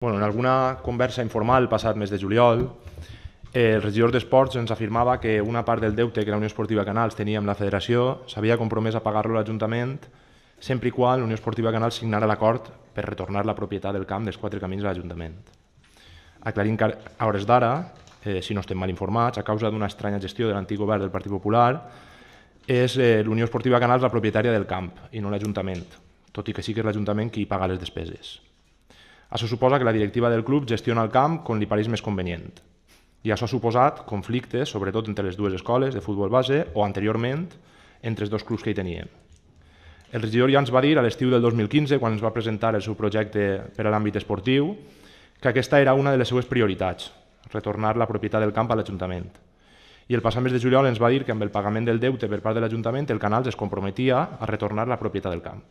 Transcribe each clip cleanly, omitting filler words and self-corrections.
En alguna conversa informal passat mes de juliol, el regidor d'Esports ens afirmava que una part del deute que la Unió Esportiva Canals tenia amb la federació s'havia compromès a pagar-lo a l'Ajuntament sempre i quan la Unió Esportiva Canals signara l'acord per retornar la propietat del camp dels Quatre Camins a l'Ajuntament. Aclarint que a hores d'ara, si no estem mal informats, a causa d'una estranya gestió de l'antic govern del Partit Popular, és l'Unió Esportiva Canals la propietària del camp i no l'Ajuntament, tot i que sí que és l'Ajuntament qui paga les despeses. Això suposa que la directiva del club gestiona el camp com li pareix més convenient. I això ha suposat conflictes, sobretot entre les dues escoles de futbol base o anteriorment entre els dos clubs que hi teníem. El regidor ja ens va dir a l'estiu del 2015, quan ens va presentar el seu projecte per a l'àmbit esportiu, que aquesta era una de les seues prioritats, retornar la propietat del camp a l'Ajuntament. I el passat mes de juliol ens va dir que amb el pagament del deute per part de l'Ajuntament el Canals es comprometia a retornar la propietat del camp.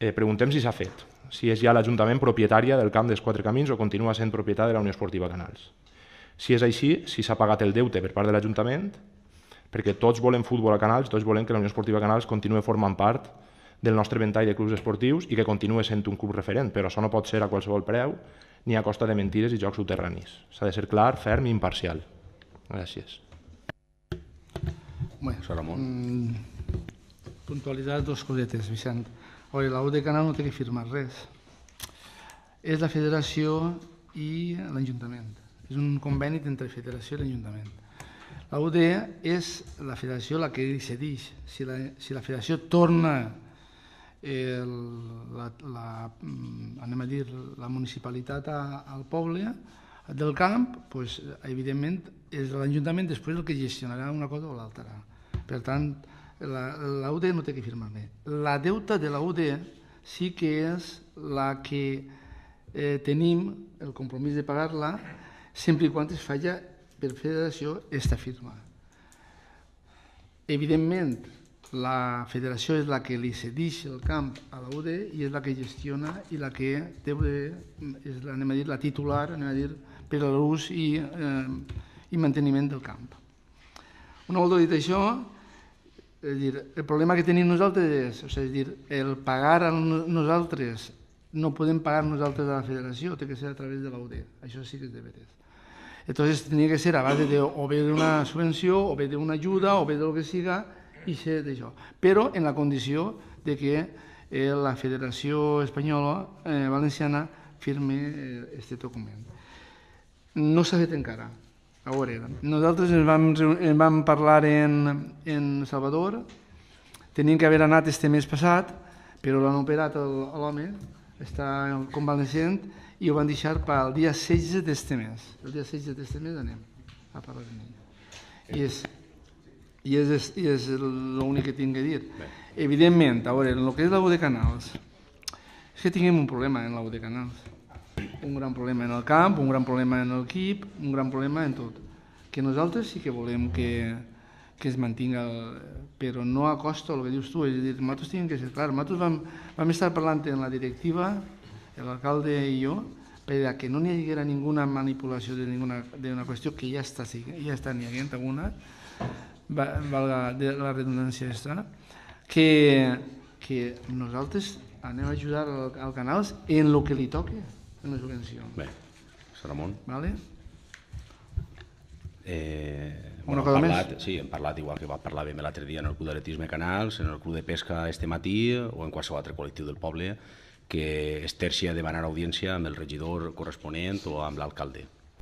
Preguntem si s'ha fet, si és ja l'Ajuntament propietària del camp dels Quatre Camins o continua sent propietat de la Unió Esportiva Canals. Si és així, si s'ha pagat el deute per part de l'Ajuntament, perquè tots volem futbol a Canals, tots volem que la Unió Esportiva Canals continuï formant part del nostre ventall de clubs esportius i que continuï sent un club referent, però això no pot ser a qualsevol preu ni a costa de mentides i jocs soterranis. S'ha de ser clar, ferm i imparcial. Gràcies. Ramon. Puntualitzar dues cosetes, Vicent. La UD Canal no té que firmar res. És la federació i l'Ajuntament. És un conveni entre la federació i l'Ajuntament. La UD és la federació la que decideix. Si la federació torna la municipalitat al poble del camp, evidentment és l'Ajuntament després el que gestionarà una cosa o l'altra. Per tant, la UD no té que firmar bé. La deuta de la UD sí que és la que tenim el compromís de pagar-la sempre i quan es faci per federació esta firma. Evidentment, la federació és la que li cedeix el camp a la UD i és la que gestiona i la que és la titular per a l'ús i manteniment del camp. Una volta dit això, el problema que tenim nosaltres és el pagar a nosaltres, no podem pagar nosaltres a la federació, té que ser a través de la UD, això sí que és de veres. Entonces tenia que ser a base o bé d'una subvenció, o bé d'una ajuda, o bé del que siga, i ser d'això. Però en la condició de que la Federació Espanyola Valenciana firme aquest document. No s'ha fet encara. A veure, nosaltres en vam parlar en Salvador, tenim que haver anat este mes passat, però l'han operat l'home, està convalescent, i ho van deixar pel dia 16 d'este mes. El dia 16 d'este mes anem a parlar amb ell. I és l'únic que tinc que dir. Evidentment, a veure, el que és la UD Canals, és que tinguem un problema en la UD Canals. Un gran problema en el camp, un gran problema en l'equip, un gran problema en tot. Que nosaltres sí que volem que es mantinga, però no a costa del que dius tu. És a dir, nosaltres tenim que ser clar. Nosaltres vam estar parlant en la directiva, l'alcalde i jo, perquè no n'hi haguera ninguna manipulació d'una qüestió que ja està n'hi haguent alguna, valga la redundància aquesta, que nosaltres anem a ajudar al Canals en el que li toca, en la subvenció. Bé, Ramon. Vale? Una cosa més? Sí, hem parlat igual que parlàvem l'altre dia en el Club d'Atletisme Canals, en el Club de Pesca este matí o en qualsevol altre col·lectiu del poble que es terci a demanar audiència amb el regidor corresponent o amb l'alcalde.